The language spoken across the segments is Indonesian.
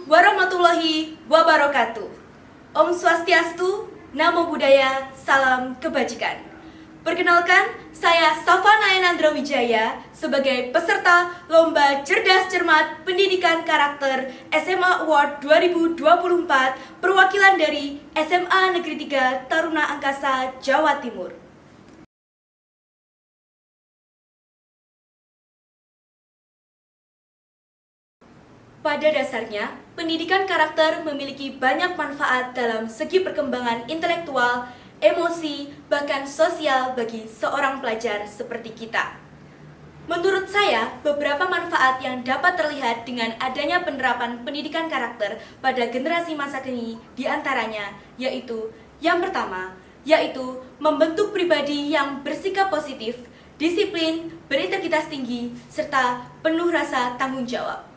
warahmatullahi wabarakatuh. Om Swastiastu, Namo Buddhaya, Salam Kebajikan. Perkenalkan, saya Safa Nayanandra Wijaya sebagai peserta Lomba Cerdas Cermat Pendidikan Karakter SMA Award 2024 perwakilan dari SMA Negeri 3 Taruna Angkasa, Jawa Timur. Pada dasarnya, pendidikan karakter memiliki banyak manfaat dalam segi perkembangan intelektual, emosi, bahkan sosial bagi seorang pelajar seperti kita. Menurut saya, beberapa manfaat yang dapat terlihat dengan adanya penerapan pendidikan karakter pada generasi masa kini diantaranya yaitu yang pertama, yaitu membentuk pribadi yang bersikap positif, disiplin, berintegritas tinggi, serta penuh rasa tanggung jawab.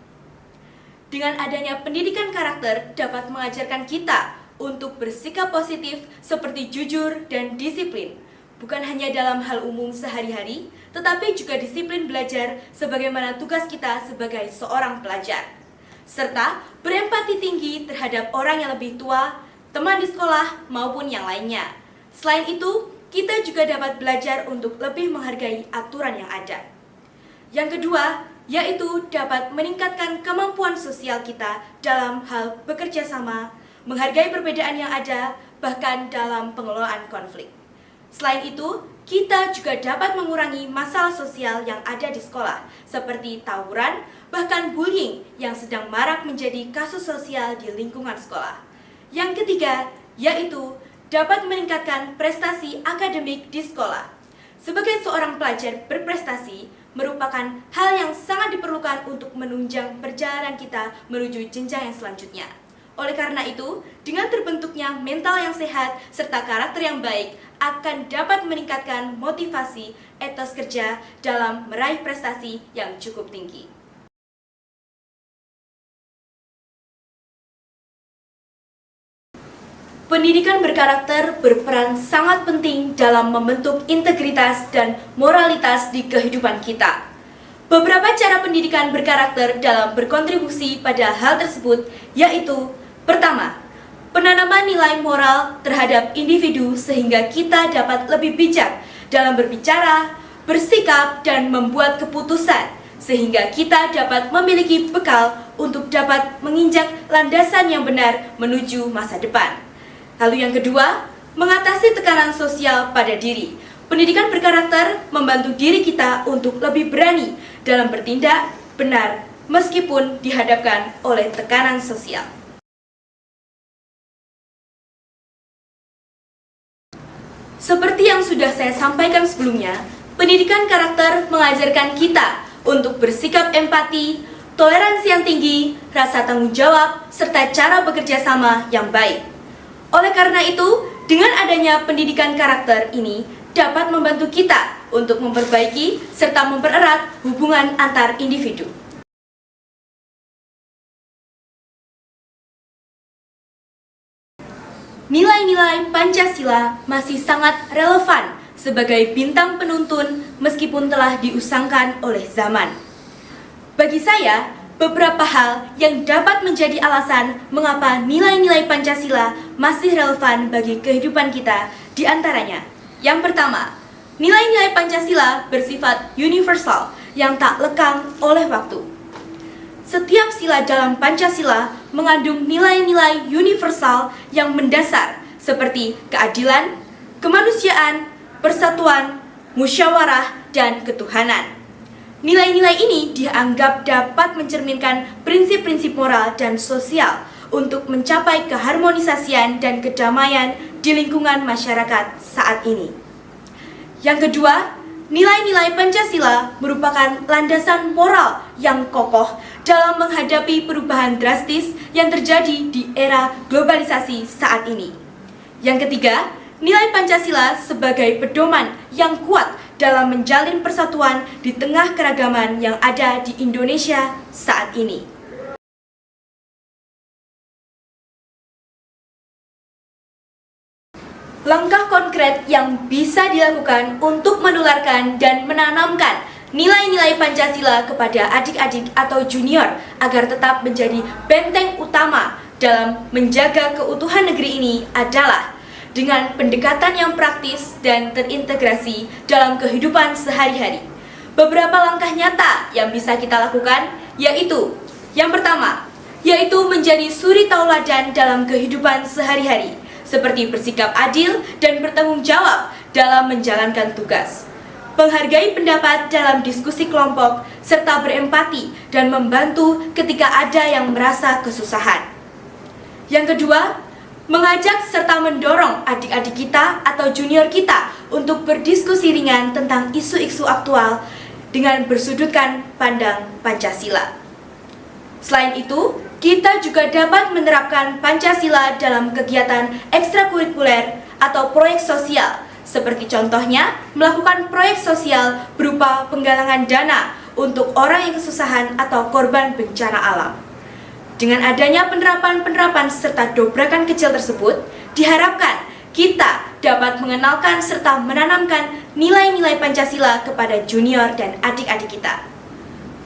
Dengan adanya pendidikan karakter dapat mengajarkan kita untuk bersikap positif seperti jujur dan disiplin, bukan hanya dalam hal umum sehari-hari, tetapi juga disiplin belajar sebagaimana tugas kita sebagai seorang pelajar, serta berempati tinggi terhadap orang yang lebih tua, teman di sekolah, maupun yang lainnya. Selain itu, kita juga dapat belajar untuk lebih menghargai aturan yang ada. Yang kedua, yaitu dapat meningkatkan kemampuan sosial kita dalam hal bekerja sama, menghargai perbedaan yang ada, bahkan dalam pengelolaan konflik. Selain itu, kita juga dapat mengurangi masalah sosial yang ada di sekolah, seperti tawuran, bahkan bullying yang sedang marak menjadi kasus sosial di lingkungan sekolah. Yang ketiga, yaitu dapat meningkatkan prestasi akademik di sekolah. Sebagai seorang pelajar berprestasi, merupakan hal yang sangat diperlukan untuk menunjang perjalanan kita menuju jenjang yang selanjutnya. Oleh karena itu, dengan terbentuknya mental yang sehat serta karakter yang baik akan dapat meningkatkan motivasi etos kerja dalam meraih prestasi yang cukup tinggi. Pendidikan berkarakter berperan sangat penting dalam membentuk integritas dan moralitas di kehidupan kita. Beberapa cara pendidikan berkarakter dalam berkontribusi pada hal tersebut yaitu: pertama, penanaman nilai moral terhadap individu sehingga kita dapat lebih bijak dalam berbicara, bersikap, dan membuat keputusan, sehingga kita dapat memiliki bekal untuk dapat menginjak landasan yang benar menuju masa depan. Lalu yang kedua, mengatasi tekanan sosial pada diri. Pendidikan berkarakter membantu diri kita untuk lebih berani dalam bertindak benar meskipun dihadapkan oleh tekanan sosial. Seperti yang sudah saya sampaikan sebelumnya, pendidikan karakter mengajarkan kita untuk bersikap empati, toleransi yang tinggi, rasa tanggung jawab, serta cara bekerja sama yang baik. Oleh karena itu, dengan adanya pendidikan karakter ini dapat membantu kita untuk memperbaiki serta mempererat hubungan antar individu. Nilai-nilai Pancasila masih sangat relevan sebagai bintang penuntun meskipun telah diusangkan oleh zaman. Bagi saya, beberapa hal yang dapat menjadi alasan mengapa nilai-nilai Pancasila masih relevan bagi kehidupan kita diantaranya. Yang pertama, nilai-nilai Pancasila bersifat universal yang tak lekang oleh waktu. Setiap sila dalam Pancasila mengandung nilai-nilai universal yang mendasar seperti keadilan, kemanusiaan, persatuan, musyawarah, dan ketuhanan. Nilai-nilai ini dianggap dapat mencerminkan prinsip-prinsip moral dan sosial untuk mencapai keharmonisasian dan kedamaian di lingkungan masyarakat saat ini. Yang kedua, nilai-nilai Pancasila merupakan landasan moral yang kokoh dalam menghadapi perubahan drastis yang terjadi di era globalisasi saat ini. Yang ketiga, nilai Pancasila sebagai pedoman yang kuat dalam menjalin persatuan di tengah keragaman yang ada di Indonesia saat ini. Langkah konkret yang bisa dilakukan untuk menularkan dan menanamkan nilai-nilai Pancasila kepada adik-adik atau junior agar tetap menjadi benteng utama dalam menjaga keutuhan negeri ini adalah dengan pendekatan yang praktis dan terintegrasi dalam kehidupan sehari-hari. Beberapa langkah nyata yang bisa kita lakukan yaitu yang pertama, yaitu menjadi suri tauladan dalam kehidupan sehari-hari, seperti bersikap adil dan bertanggung jawab dalam menjalankan tugas. Menghargai pendapat dalam diskusi kelompok, serta berempati dan membantu ketika ada yang merasa kesusahan. Yang kedua, mengajak serta mendorong adik-adik kita atau junior kita untuk berdiskusi ringan tentang isu-isu aktual dengan bersudutkan pandang Pancasila. Selain itu, kita juga dapat menerapkan Pancasila dalam kegiatan ekstrakurikuler atau proyek sosial, seperti contohnya melakukan proyek sosial berupa penggalangan dana untuk orang yang kesusahan atau korban bencana alam. Dengan adanya penerapan serta dobrakan kecil tersebut, diharapkan kita dapat mengenalkan serta menanamkan nilai-nilai Pancasila kepada junior dan adik-adik kita.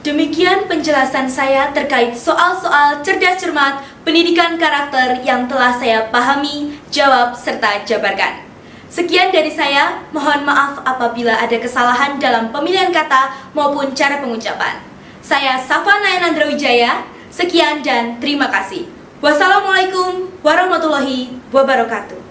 Demikian penjelasan saya terkait soal-soal cerdas cermat pendidikan karakter yang telah saya pahami, jawab, serta jabarkan. Sekian dari saya, mohon maaf apabila ada kesalahan dalam pemilihan kata maupun cara pengucapan. Saya Safa Nayanandra Wijaya, sekian dan terima kasih. Wassalamualaikum warahmatullahi wabarakatuh.